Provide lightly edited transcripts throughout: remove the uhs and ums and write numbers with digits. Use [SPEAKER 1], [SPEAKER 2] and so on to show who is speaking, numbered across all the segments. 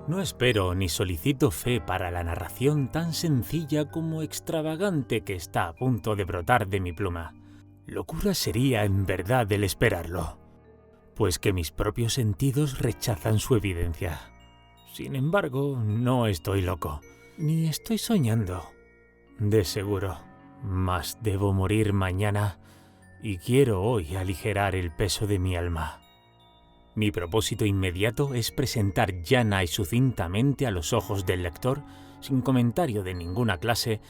[SPEAKER 1] No espero ni solicito fe para la narración tan sencilla como extravagante que está a punto de brotar de mi pluma. Locura sería en verdad el esperarlo, pues que mis propios sentidos rechazan su evidencia. Sin embargo, no estoy loco, ni estoy soñando. De seguro, mas debo morir mañana y quiero hoy aligerar el peso de mi alma. Mi propósito inmediato es presentar llana y sucintamente a los ojos del lector, sin comentario de ninguna clase,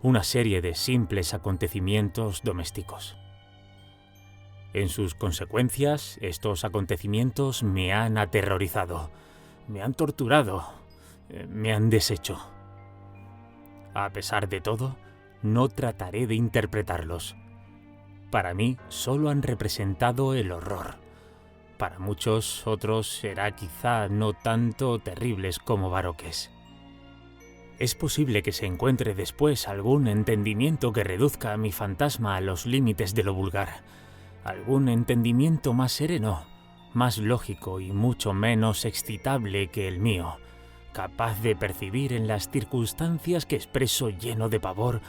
[SPEAKER 1] una serie de simples acontecimientos domésticos. En sus consecuencias, estos acontecimientos me han aterrorizado, me han torturado, me han deshecho. A pesar de todo, no trataré de interpretarlos. Para mí, solo han representado el horror. Para muchos otros será quizá no tanto terribles como baroques. Es posible que se encuentre después algún entendimiento que reduzca a mi fantasma a los límites de lo vulgar, algún entendimiento más sereno, más lógico y mucho menos excitable que el mío, capaz de percibir en las circunstancias que expreso lleno de pavor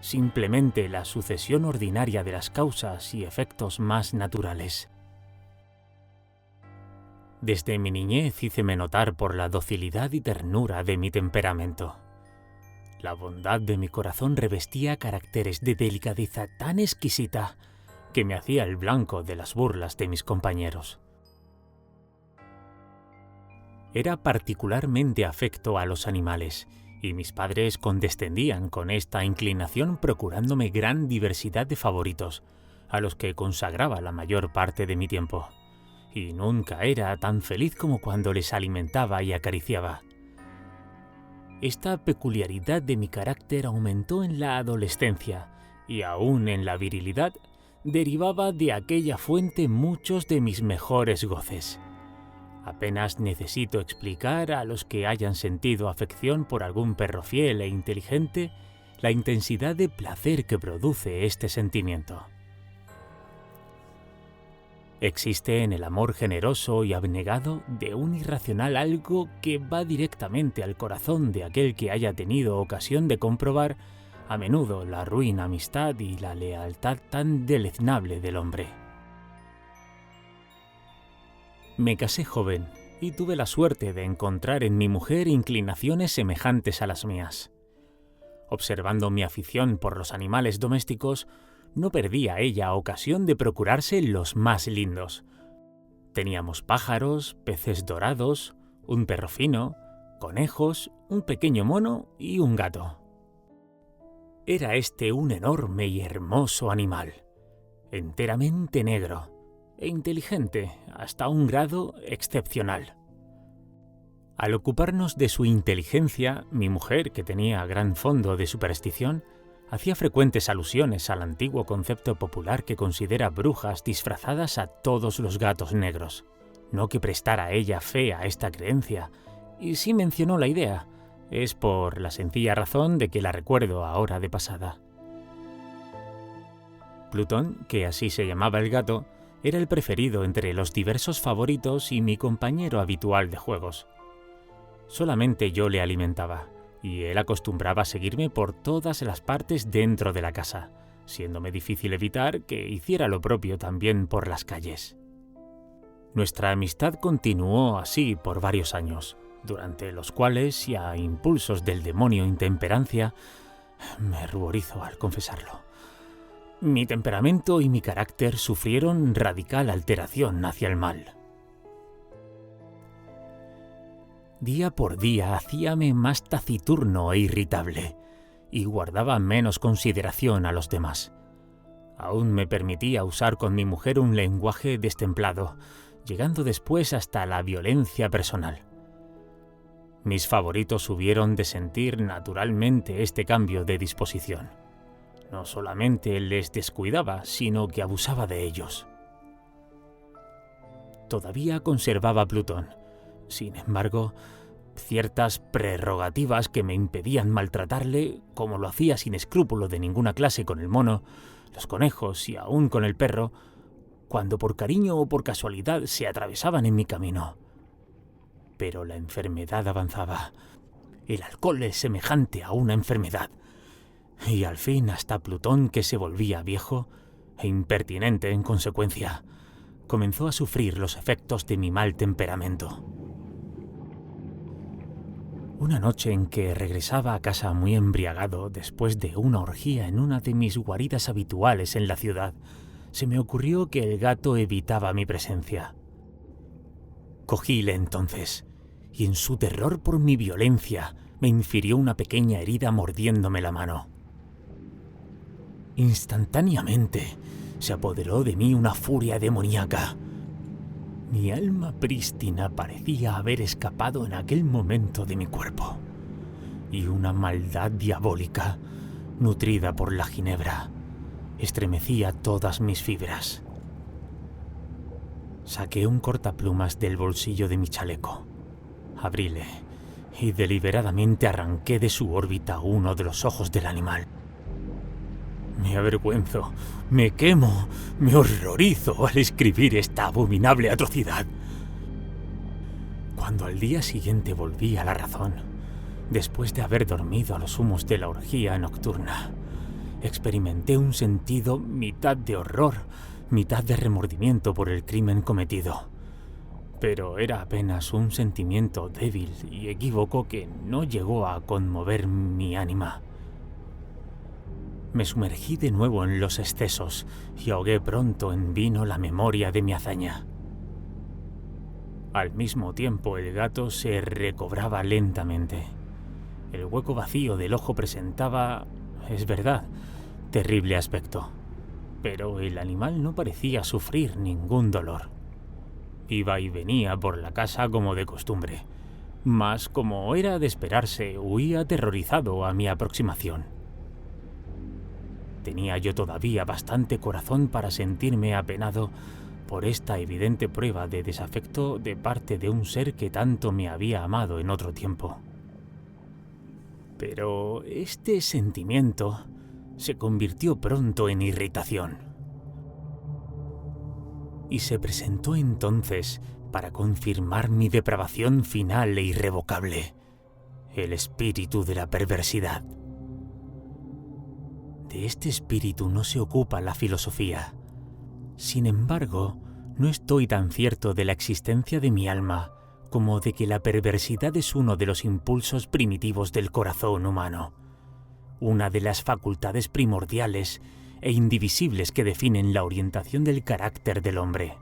[SPEAKER 1] simplemente la sucesión ordinaria de las causas y efectos más naturales. Desde mi niñez híceme notar por la docilidad y ternura de mi temperamento. La bondad de mi corazón revestía caracteres de delicadeza tan exquisita que me hacía el blanco de las burlas de mis compañeros. Era particularmente afecto a los animales, y mis padres condescendían con esta inclinación procurándome gran diversidad de favoritos, a los que consagraba la mayor parte de mi tiempo. Y nunca era tan feliz como cuando les alimentaba y acariciaba. Esta peculiaridad de mi carácter aumentó en la adolescencia y aún en la virilidad derivaba de aquella fuente muchos de mis mejores goces. Apenas necesito explicar a los que hayan sentido afección por algún perro fiel e inteligente la intensidad de placer que produce este sentimiento. Existe en el amor generoso y abnegado de un irracional algo que va directamente al corazón de aquel que haya tenido ocasión de comprobar a menudo la ruin amistad y la lealtad tan deleznable del hombre. Me casé joven y tuve la suerte de encontrar en mi mujer inclinaciones semejantes a las mías. Observando mi afición por los animales domésticos, no perdía ella ocasión de procurarse los más lindos. Teníamos pájaros, peces dorados, un perro fino, conejos, un pequeño mono y un gato. Era este un enorme y hermoso animal, enteramente negro e inteligente hasta un grado excepcional. Al ocuparnos de su inteligencia, mi mujer, que tenía gran fondo de superstición, hacía frecuentes alusiones al antiguo concepto popular que considera brujas disfrazadas a todos los gatos negros. No que prestara ella fe a esta creencia, y si mencionó la idea, es por la sencilla razón de que la recuerdo ahora de pasada. Plutón, que así se llamaba el gato, era el preferido entre los diversos favoritos y mi compañero habitual de juegos. Solamente yo le alimentaba, y él acostumbraba a seguirme por todas las partes dentro de la casa, siéndome difícil evitar que hiciera lo propio también por las calles. Nuestra amistad continuó así por varios años, durante los cuales, y a impulsos del demonio intemperancia, me ruborizo al confesarlo, mi temperamento y mi carácter sufrieron radical alteración hacia el mal. Día por día hacíame más taciturno e irritable, y guardaba menos consideración a los demás. Aún me permitía usar con mi mujer un lenguaje destemplado, llegando después hasta la violencia personal. Mis favoritos hubieron de sentir naturalmente este cambio de disposición. No solamente les descuidaba, sino que abusaba de ellos. Todavía conservaba Plutón. Sin embargo, ciertas prerrogativas que me impedían maltratarle, como lo hacía sin escrúpulo de ninguna clase con el mono, los conejos y aún con el perro, cuando por cariño o por casualidad se atravesaban en mi camino. pero la enfermedad avanzaba. El alcohol es semejante a una enfermedad. Y al fin hasta Plutón, que se volvía viejo e impertinente en consecuencia, comenzó a sufrir los efectos de mi mal temperamento. Una noche en que regresaba a casa muy embriagado después de una orgía en una de mis guaridas habituales en la ciudad, se me ocurrió que el gato evitaba mi presencia. Cogíle entonces, y en su terror por mi violencia, me infirió una pequeña herida mordiéndome la mano. Instantáneamente se apoderó de mí una furia demoníaca. Mi alma prístina parecía haber escapado en aquel momento de mi cuerpo, y una maldad diabólica, nutrida por la ginebra, estremecía todas mis fibras. Saqué un cortaplumas del bolsillo de mi chaleco, abríle y deliberadamente arranqué de su órbita uno de los ojos del animal. Me avergüenzo, me quemo, me horrorizo al escribir esta abominable atrocidad. Cuando al día siguiente volví a la razón, después de haber dormido a los humos de la orgía nocturna, experimenté un sentido mitad de horror, mitad de remordimiento por el crimen cometido. Pero era apenas un sentimiento débil y equívoco que no llegó a conmover mi ánima. Me sumergí de nuevo en los excesos y ahogué pronto en vino la memoria de mi hazaña. Al mismo tiempo el gato se recobraba lentamente. El hueco vacío del ojo presentaba, es verdad, terrible aspecto, pero el animal no parecía sufrir ningún dolor. Iba y venía por la casa como de costumbre, mas como era de esperarse, huía aterrorizado a mi aproximación. Tenía yo todavía bastante corazón para sentirme apenado por esta evidente prueba de desafecto de parte de un ser que tanto me había amado en otro tiempo. Pero este sentimiento se convirtió pronto en irritación. Y se presentó entonces, para confirmar mi depravación final e irrevocable, el espíritu de la perversidad. De este espíritu no se ocupa la filosofía. Sin embargo, no estoy tan cierto de la existencia de mi alma como de que la perversidad es uno de los impulsos primitivos del corazón humano, una de las facultades primordiales e indivisibles que definen la orientación del carácter del hombre.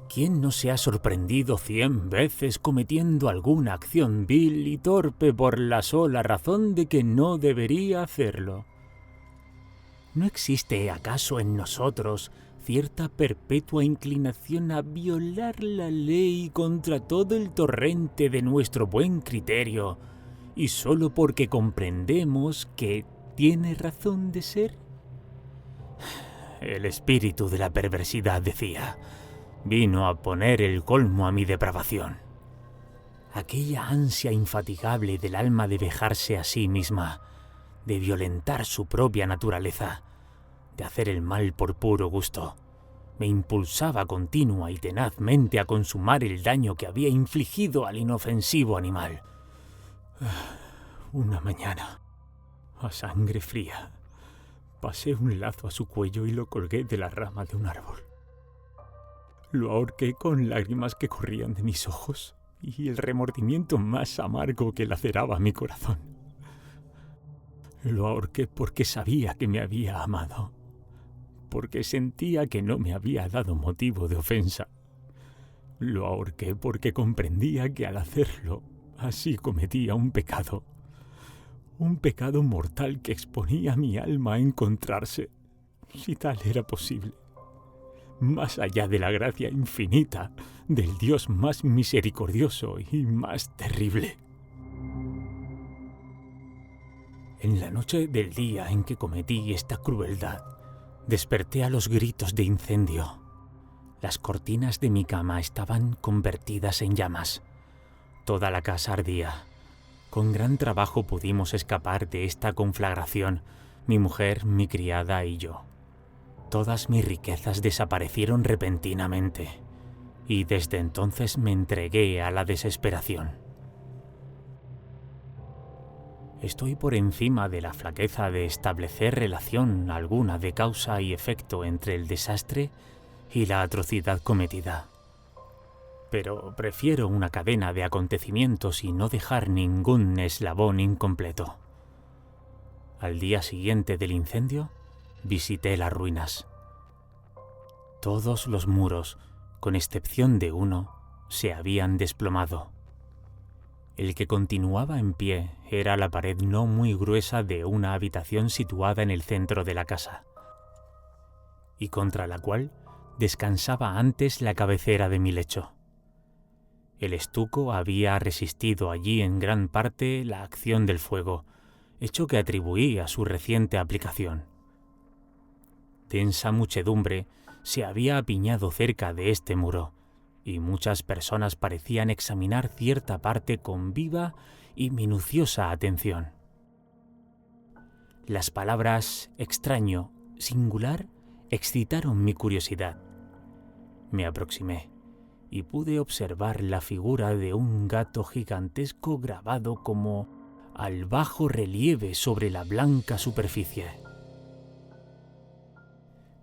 [SPEAKER 1] ¿Quién no se ha sorprendido 100 veces cometiendo alguna acción vil y torpe por la sola razón de que no debería hacerlo? ¿No existe acaso en nosotros cierta perpetua inclinación a violar la ley contra todo el torrente de nuestro buen criterio, y solo porque comprendemos que tiene razón de ser? El espíritu de la perversidad, decía, vino a poner el colmo a mi depravación. Aquella ansia infatigable del alma de vejarse a sí misma, de violentar su propia naturaleza, de hacer el mal por puro gusto, me impulsaba continua y tenazmente a consumar el daño que había infligido al inofensivo animal. Una mañana, a sangre fría, pasé un lazo a su cuello y lo colgué de la rama de un árbol. Lo ahorqué con lágrimas que corrían de mis ojos y el remordimiento más amargo que laceraba mi corazón. Lo ahorqué porque sabía que me había amado, porque sentía que no me había dado motivo de ofensa. Lo ahorqué porque comprendía que al hacerlo, así cometía un pecado mortal que exponía mi alma a encontrarse, si tal era posible, más allá de la gracia infinita del Dios más misericordioso y más terrible. En la noche del día en que cometí esta crueldad, desperté a los gritos de incendio. Las cortinas de mi cama estaban convertidas en llamas. Toda la casa ardía. Con gran trabajo pudimos escapar de esta conflagración, mi mujer, mi criada y yo. Todas mis riquezas desaparecieron repentinamente. y desde entonces me entregué a la desesperación. Estoy por encima de la flaqueza de establecer relación alguna de causa y efecto entre el desastre y la atrocidad cometida. Pero prefiero una cadena de acontecimientos y no dejar ningún eslabón incompleto. Al día siguiente del incendio, visité las ruinas. Todos los muros, con excepción de uno, se habían desplomado. El que continuaba en pie era la pared no muy gruesa de una habitación situada en el centro de la casa, y contra la cual descansaba antes la cabecera de mi lecho. El estuco había resistido allí en gran parte la acción del fuego, hecho que atribuí a su reciente aplicación. Densa muchedumbre se había apiñado cerca de este muro, y muchas personas parecían examinar cierta parte con viva y minuciosa atención. Las palabras extraño, singular, excitaron mi curiosidad. Me aproximé y pude observar la figura de un gato gigantesco grabado como al bajo relieve sobre la blanca superficie.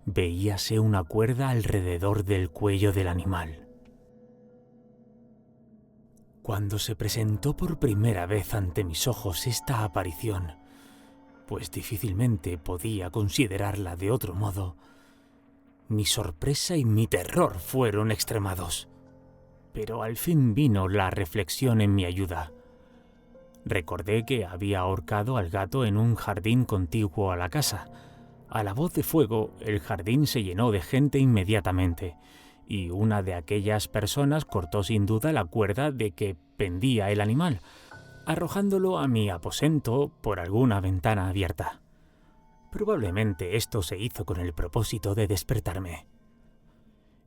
[SPEAKER 1] Veíase una cuerda alrededor del cuello del animal. Cuando se presentó por primera vez ante mis ojos esta aparición, pues difícilmente podía considerarla de otro modo, mi sorpresa y mi terror fueron extremados. Pero al fin vino la reflexión en mi ayuda. Recordé que había ahorcado al gato en un jardín contiguo a la casa. A la voz de fuego, el jardín se llenó de gente inmediatamente, y una de aquellas personas cortó sin duda la cuerda de que pendía el animal, arrojándolo a mi aposento por alguna ventana abierta. Probablemente esto se hizo con el propósito de despertarme.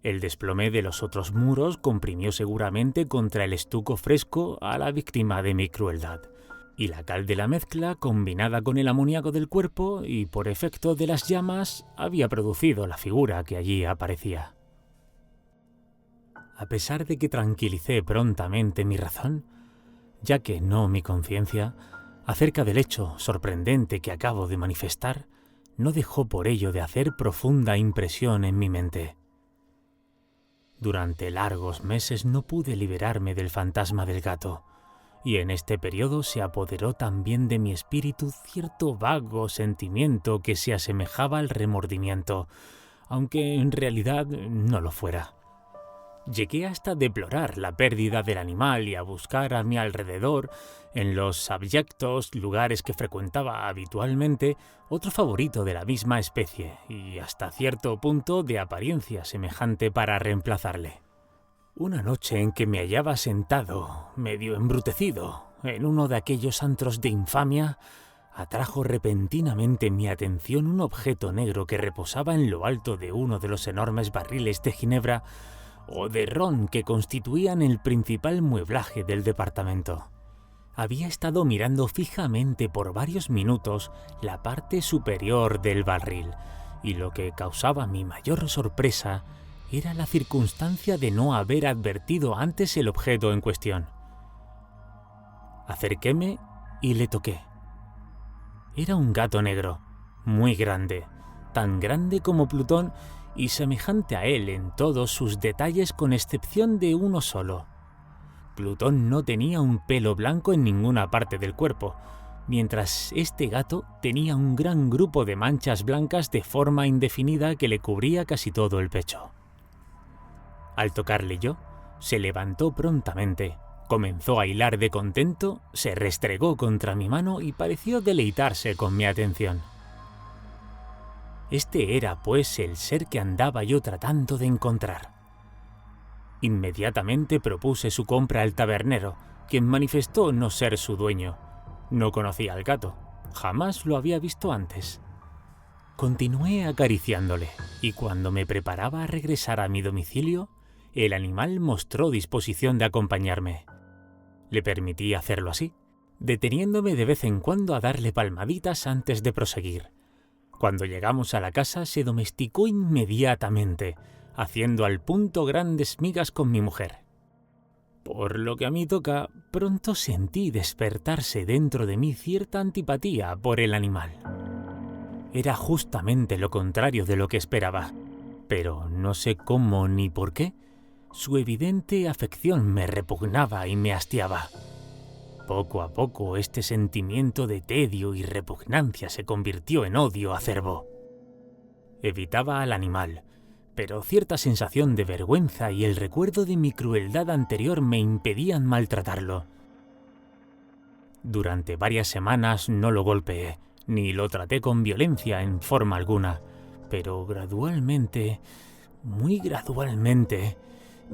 [SPEAKER 1] El desplome de los otros muros comprimió seguramente contra el estuco fresco a la víctima de mi crueldad, y la cal de la mezcla, combinada con el amoníaco del cuerpo y por efecto de las llamas, había producido la figura que allí aparecía. A pesar de que tranquilicé prontamente mi razón, ya que no mi conciencia, acerca del hecho sorprendente que acabo de manifestar, no dejó por ello de hacer profunda impresión en mi mente. Durante largos meses no pude liberarme del fantasma del gato, y en este periodo se apoderó también de mi espíritu cierto vago sentimiento que se asemejaba al remordimiento, aunque en realidad no lo fuera. Llegué hasta deplorar la pérdida del animal y a buscar a mi alrededor, en los abyectos lugares que frecuentaba habitualmente, otro favorito de la misma especie y hasta cierto punto de apariencia semejante para reemplazarle. Una noche en que me hallaba sentado, medio embrutecido, en uno de aquellos antros de infamia, atrajo repentinamente mi atención un objeto negro que reposaba en lo alto de uno de los enormes barriles de ginebra o de ron que constituían el principal mueblaje del departamento. Había estado mirando fijamente por varios minutos la parte superior del barril, y lo que causaba mi mayor sorpresa era la circunstancia de no haber advertido antes el objeto en cuestión. Acerquéme y le toqué. Era un gato negro, muy grande, tan grande como Plutón y semejante a él en todos sus detalles con excepción de uno solo. Plutón no tenía un pelo blanco en ninguna parte del cuerpo, mientras este gato tenía un gran grupo de manchas blancas de forma indefinida que le cubría casi todo el pecho. Al tocarle yo, se levantó prontamente, comenzó a hilar de contento, se restregó contra mi mano y pareció deleitarse con mi atención. Este era, pues, el ser que andaba yo tratando de encontrar. Inmediatamente propuse su compra al tabernero, quien manifestó no ser su dueño. No conocía al gato, jamás lo había visto antes. Continué acariciándole, y cuando me preparaba a regresar a mi domicilio, el animal mostró disposición de acompañarme. Le permití hacerlo así, deteniéndome de vez en cuando a darle palmaditas antes de proseguir. Cuando llegamos a la casa se domesticó inmediatamente, haciendo al punto grandes migas con mi mujer. Por lo que a mí toca, pronto sentí despertarse dentro de mí cierta antipatía por el animal. Era justamente lo contrario de lo que esperaba, pero no sé cómo ni por qué, su evidente afección me repugnaba y me hastiaba. Poco a poco este sentimiento de tedio y repugnancia se convirtió en odio acerbo. Evitaba al animal, pero cierta sensación de vergüenza y el recuerdo de mi crueldad anterior me impedían maltratarlo. Durante varias semanas no lo golpeé, ni lo traté con violencia en forma alguna, pero gradualmente, muy gradualmente,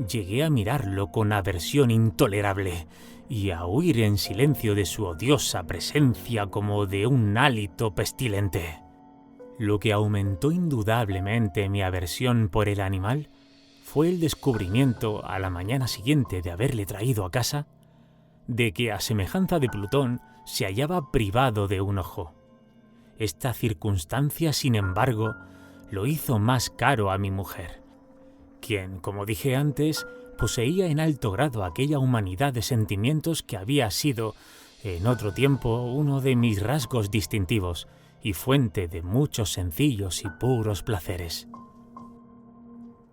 [SPEAKER 1] llegué a mirarlo con aversión intolerable y a huir en silencio de su odiosa presencia como de un hálito pestilente. Lo que aumentó indudablemente mi aversión por el animal fue el descubrimiento, a la mañana siguiente de haberle traído a casa, de que, a semejanza de Plutón, se hallaba privado de un ojo. Esta circunstancia, sin embargo, lo hizo más caro a mi mujer, quien, como dije antes, poseía en alto grado aquella humanidad de sentimientos que había sido, en otro tiempo, uno de mis rasgos distintivos y fuente de muchos sencillos y puros placeres.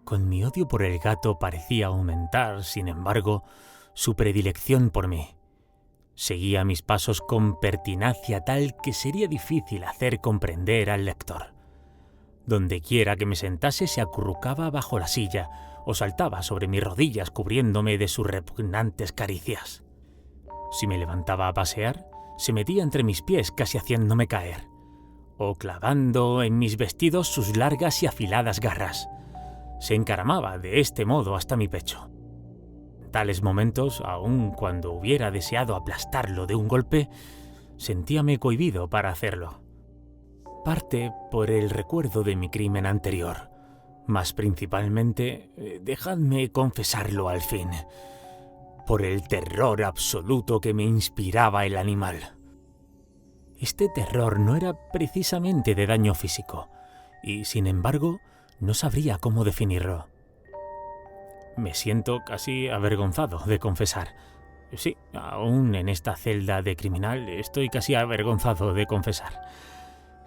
[SPEAKER 1] Con mi odio por el gato parecía aumentar, sin embargo, su predilección por mí. Seguía mis pasos con pertinacia tal que sería difícil hacer comprender al lector. Dondequiera que me sentase se acurrucaba bajo la silla o saltaba sobre mis rodillas cubriéndome de sus repugnantes caricias. Si me levantaba a pasear, se metía entre mis pies casi haciéndome caer, o clavando en mis vestidos sus largas y afiladas garras. Se encaramaba de este modo hasta mi pecho. En tales momentos, aun cuando hubiera deseado aplastarlo de un golpe, sentíame cohibido para hacerlo. Parte por el recuerdo de mi crimen anterior, mas principalmente, dejadme confesarlo al fin, por el terror absoluto que me inspiraba el animal. Este terror no era precisamente de daño físico, y sin embargo no sabría cómo definirlo. Me siento casi avergonzado de confesar. Sí, aún en esta celda de criminal estoy casi avergonzado de confesar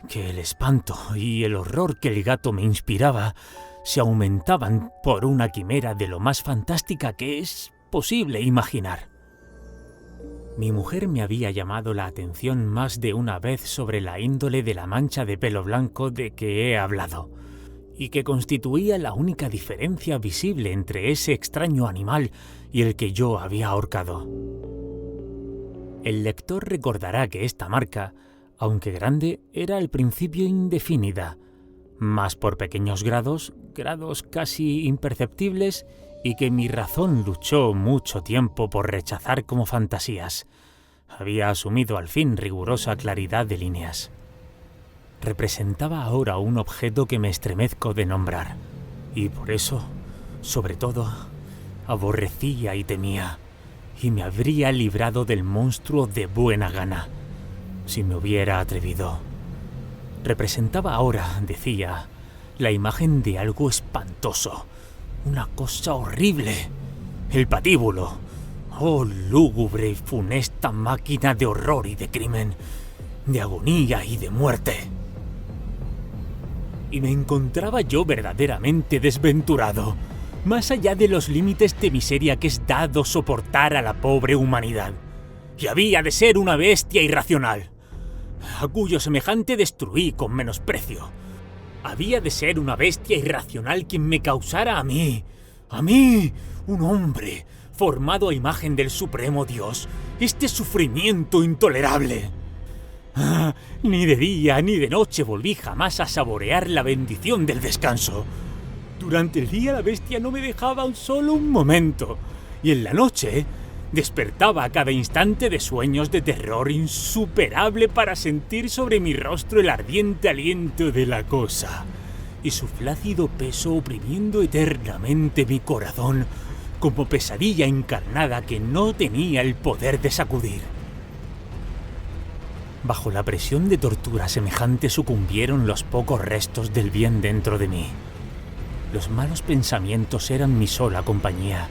[SPEAKER 1] que el espanto y el horror que el gato me inspiraba se aumentaban por una quimera de lo más fantástica que es posible imaginar. Mi mujer me había llamado la atención más de una vez sobre la índole de la mancha de pelo blanco de que he hablado, y que constituía la única diferencia visible entre ese extraño animal y el que yo había ahorcado. El lector recordará que esta marca, aunque grande, era al principio indefinida, mas por pequeños grados casi imperceptibles, y que mi razón luchó mucho tiempo por rechazar como fantasías, había asumido al fin rigurosa claridad de líneas. Representaba ahora un objeto que me estremezco de nombrar, y por eso, sobre todo, aborrecía y temía, y me habría librado del monstruo de buena gana, si me hubiera atrevido. Representaba ahora, decía, la imagen de algo espantoso, una cosa horrible, el patíbulo. Oh, lúgubre y funesta máquina de horror y de crimen, de agonía y de muerte. Y me encontraba yo verdaderamente desventurado, más allá de los límites de miseria que es dado soportar a la pobre humanidad, y había de ser una bestia irracional, a cuyo semejante destruí con menosprecio. Había de ser una bestia irracional quien me causara a mí, un hombre, formado a imagen del Supremo Dios, este sufrimiento intolerable. Ni de día ni de noche volví jamás a saborear la bendición del descanso. Durante el día la bestia no me dejaba solo un momento, y en la noche despertaba a cada instante de sueños de terror insuperable para sentir sobre mi rostro el ardiente aliento de la cosa, y su flácido peso oprimiendo eternamente mi corazón, como pesadilla encarnada que no tenía el poder de sacudir. Bajo la presión de tortura semejante sucumbieron los pocos restos del bien dentro de mí. Los malos pensamientos eran mi sola compañía,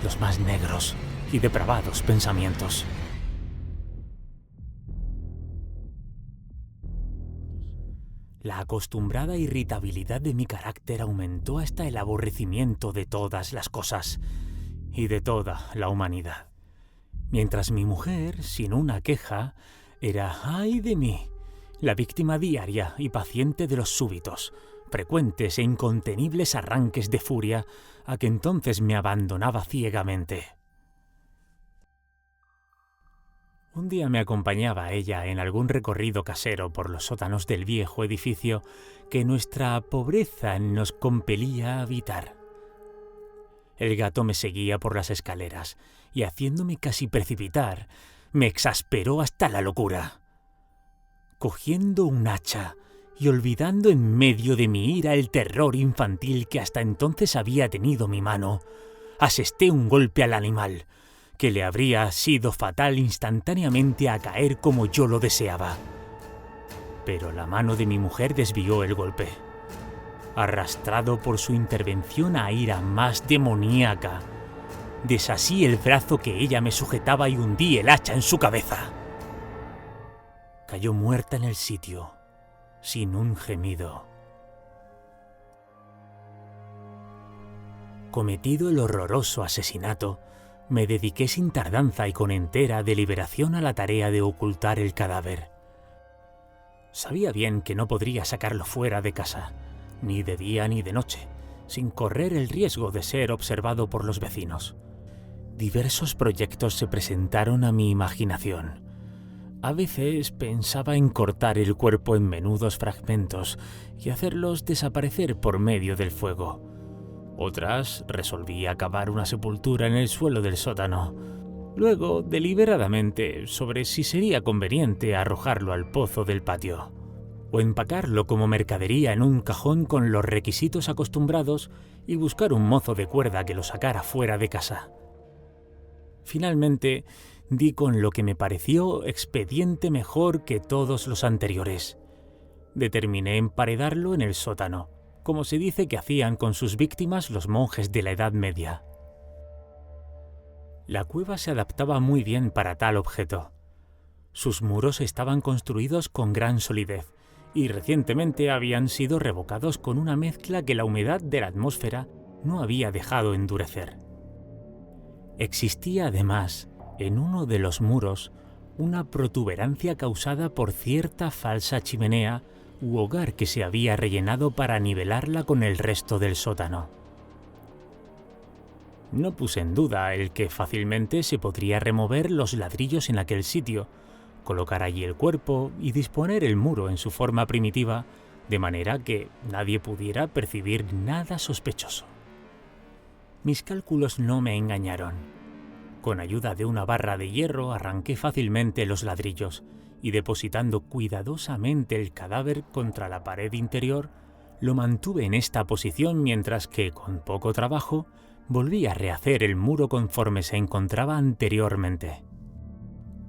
[SPEAKER 1] los más negros y depravados pensamientos. La acostumbrada irritabilidad de mi carácter aumentó hasta el aborrecimiento de todas las cosas y de toda la humanidad. Mientras mi mujer, sin una queja, era, ¡ay de mí!, la víctima diaria y paciente de los súbitos, frecuentes e incontenibles arranques de furia a que entonces me abandonaba ciegamente. Un día me acompañaba ella en algún recorrido casero por los sótanos del viejo edificio que nuestra pobreza nos compelía a habitar. El gato me seguía por las escaleras y, haciéndome casi precipitar, me exasperó hasta la locura. Cogiendo un hacha y olvidando en medio de mi ira el terror infantil que hasta entonces había tenido mi mano, asesté un golpe al animal, que le habría sido fatal instantáneamente a caer como yo lo deseaba. Pero la mano de mi mujer desvió el golpe. Arrastrado por su intervención a ira más demoníaca, desasí el brazo que ella me sujetaba y hundí el hacha en su cabeza. Cayó muerta en el sitio, sin un gemido. Cometido el horroroso asesinato, me dediqué sin tardanza y con entera deliberación a la tarea de ocultar el cadáver. Sabía bien que no podría sacarlo fuera de casa, ni de día ni de noche, sin correr el riesgo de ser observado por los vecinos. Diversos proyectos se presentaron a mi imaginación. A veces pensaba en cortar el cuerpo en menudos fragmentos y hacerlos desaparecer por medio del fuego. Otras resolví cavar una sepultura en el suelo del sótano. Luego, deliberadamente, sobre si sería conveniente arrojarlo al pozo del patio, o empacarlo como mercadería en un cajón con los requisitos acostumbrados y buscar un mozo de cuerda que lo sacara fuera de casa. Finalmente, di con lo que me pareció expediente mejor que todos los anteriores. Determiné emparedarlo en el sótano, como se dice que hacían con sus víctimas los monjes de la Edad Media. La cueva se adaptaba muy bien para tal objeto. Sus muros estaban construidos con gran solidez y recientemente habían sido revocados con una mezcla que la humedad de la atmósfera no había dejado endurecer. Existía además, en uno de los muros, una protuberancia causada por cierta falsa chimenea u hogar que se había rellenado para nivelarla con el resto del sótano. No puse en duda el que fácilmente se podría remover los ladrillos en aquel sitio, colocar allí el cuerpo y disponer el muro en su forma primitiva, de manera que nadie pudiera percibir nada sospechoso. Mis cálculos no me engañaron. Con ayuda de una barra de hierro arranqué fácilmente los ladrillos y, depositando cuidadosamente el cadáver contra la pared interior, lo mantuve en esta posición mientras que, con poco trabajo, volví a rehacer el muro conforme se encontraba anteriormente.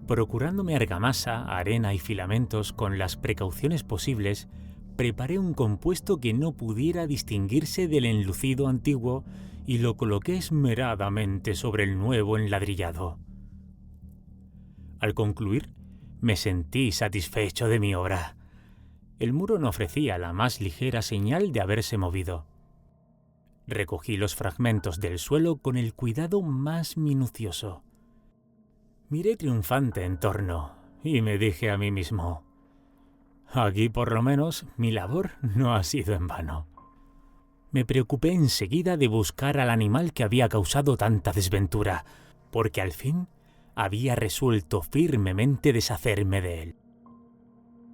[SPEAKER 1] Procurándome argamasa, arena y filamentos con las precauciones posibles, preparé un compuesto que no pudiera distinguirse del enlucido antiguo y lo coloqué esmeradamente sobre el nuevo enladrillado. Al concluir, me sentí satisfecho de mi obra. El muro no ofrecía la más ligera señal de haberse movido. Recogí los fragmentos del suelo con el cuidado más minucioso. Miré triunfante en torno y me dije a mí mismo: aquí por lo menos mi labor no ha sido en vano. Me preocupé enseguida de buscar al animal que había causado tanta desventura, porque al fin había resuelto firmemente deshacerme de él.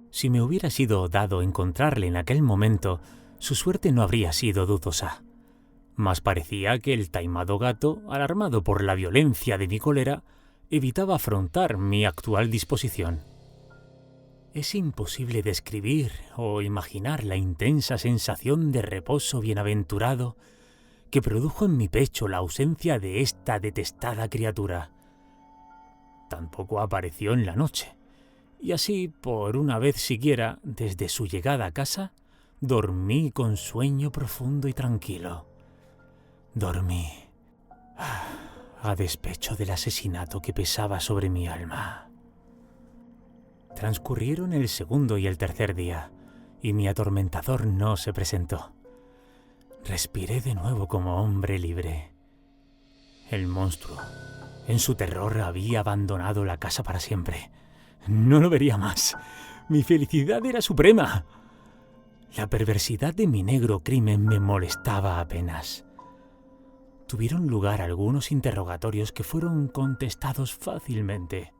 [SPEAKER 1] Si me hubiera sido dado encontrarle en aquel momento, su suerte no habría sido dudosa. Mas parecía que el taimado gato, alarmado por la violencia de mi cólera, evitaba afrontar mi actual disposición. Es imposible describir o imaginar la intensa sensación de reposo bienaventurado que produjo en mi pecho la ausencia de esta detestada criatura. Tampoco apareció en la noche, y así, por una vez siquiera, desde su llegada a casa, dormí con sueño profundo y tranquilo. Dormí a despecho del asesinato que pesaba sobre mi alma. Transcurrieron el segundo y el tercer día, y mi atormentador no se presentó. Respiré de nuevo como hombre libre. El monstruo, en su terror, había abandonado la casa para siempre. No lo vería más. Mi felicidad era suprema. La perversidad de mi negro crimen me molestaba apenas. Tuvieron lugar algunos interrogatorios que fueron contestados fácilmente.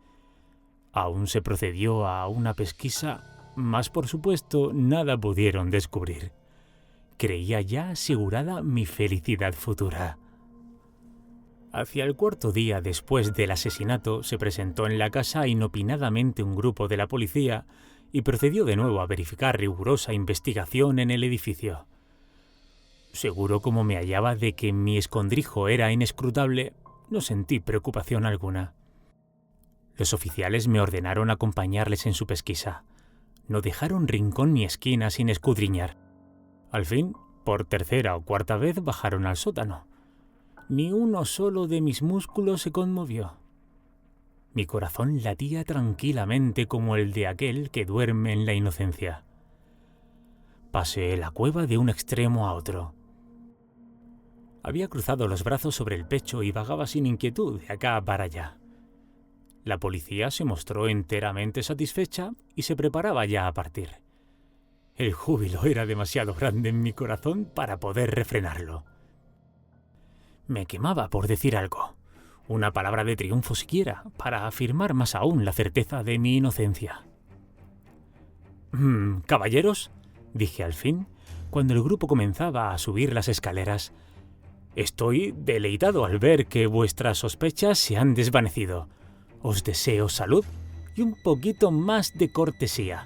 [SPEAKER 1] Aún se procedió a una pesquisa, mas por supuesto nada pudieron descubrir. Creía ya asegurada mi felicidad futura. Hacia el cuarto día después del asesinato se presentó en la casa inopinadamente un grupo de la policía y procedió de nuevo a verificar rigurosa investigación en el edificio. Seguro como me hallaba de que mi escondrijo era inescrutable, no sentí preocupación alguna. Los oficiales me ordenaron acompañarles en su pesquisa. No dejaron rincón ni esquina sin escudriñar. Al fin, por tercera o cuarta vez bajaron al sótano. Ni uno solo de mis músculos se conmovió. Mi corazón latía tranquilamente como el de aquel que duerme en la inocencia. Pasé la cueva de un extremo a otro. Había cruzado los brazos sobre el pecho y vagaba sin inquietud de acá para allá. La policía se mostró enteramente satisfecha y se preparaba ya a partir. El júbilo era demasiado grande en mi corazón para poder refrenarlo. Me quemaba por decir algo, una palabra de triunfo siquiera, para afirmar más aún la certeza de mi inocencia. «Caballeros», dije al fin, cuando el grupo comenzaba a subir las escaleras, «estoy deleitado al ver que vuestras sospechas se han desvanecido. Os deseo salud y un poquito más de cortesía.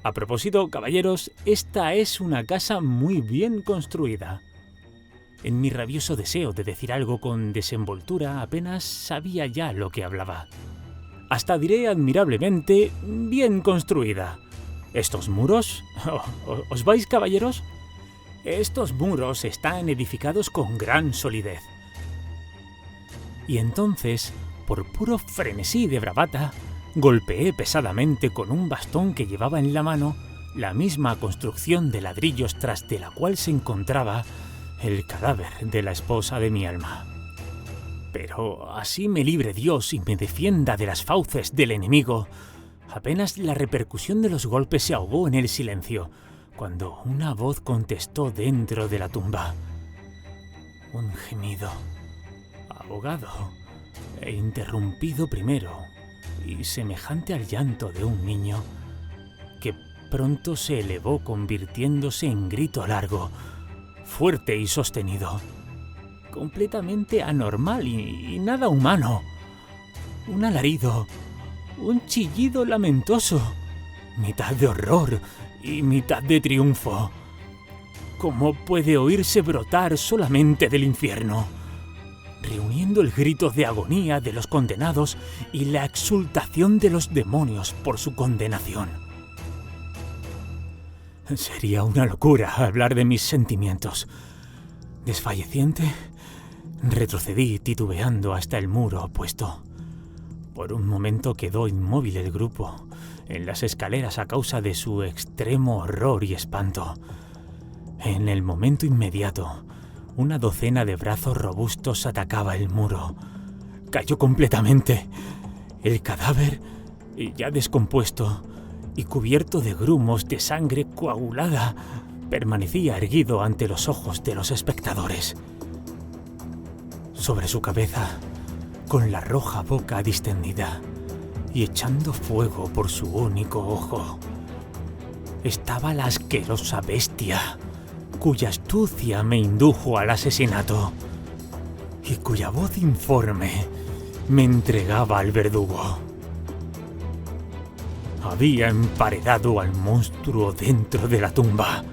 [SPEAKER 1] A propósito, caballeros, esta es una casa muy bien construida». En mi rabioso deseo de decir algo con desenvoltura apenas sabía ya lo que hablaba. Hasta diré admirablemente bien construida. ¿Estos muros? ¿Os vais, caballeros? Estos muros están edificados con gran solidez. Y entonces, por puro frenesí de bravata, golpeé pesadamente con un bastón que llevaba en la mano la misma construcción de ladrillos tras de la cual se encontraba el cadáver de la esposa de mi alma. Pero así me libre Dios y me defienda de las fauces del enemigo. Apenas la repercusión de los golpes se ahogó en el silencio, cuando una voz contestó dentro de la tumba. Un gemido, ahogado e interrumpido primero, y semejante al llanto de un niño, que pronto se elevó convirtiéndose en grito largo, fuerte y sostenido, completamente anormal y nada humano. Un alarido, un chillido lamentoso, mitad de horror y mitad de triunfo. ¿Cómo puede oírse brotar solamente del infierno, reuniendo el grito de agonía de los condenados y la exultación de los demonios por su condenación? Sería una locura hablar de mis sentimientos. Desfalleciente, retrocedí titubeando hasta el muro opuesto. Por un momento quedó inmóvil el grupo en las escaleras a causa de su extremo horror y espanto. En el momento inmediato, una docena de brazos robustos atacaba el muro. Cayó completamente. El cadáver, ya descompuesto y cubierto de grumos de sangre coagulada, permanecía erguido ante los ojos de los espectadores. Sobre su cabeza, con la roja boca distendida y echando fuego por su único ojo, estaba la asquerosa bestia cuya astucia me indujo al asesinato y cuya voz informe me entregaba al verdugo. Había emparedado al monstruo dentro de la tumba.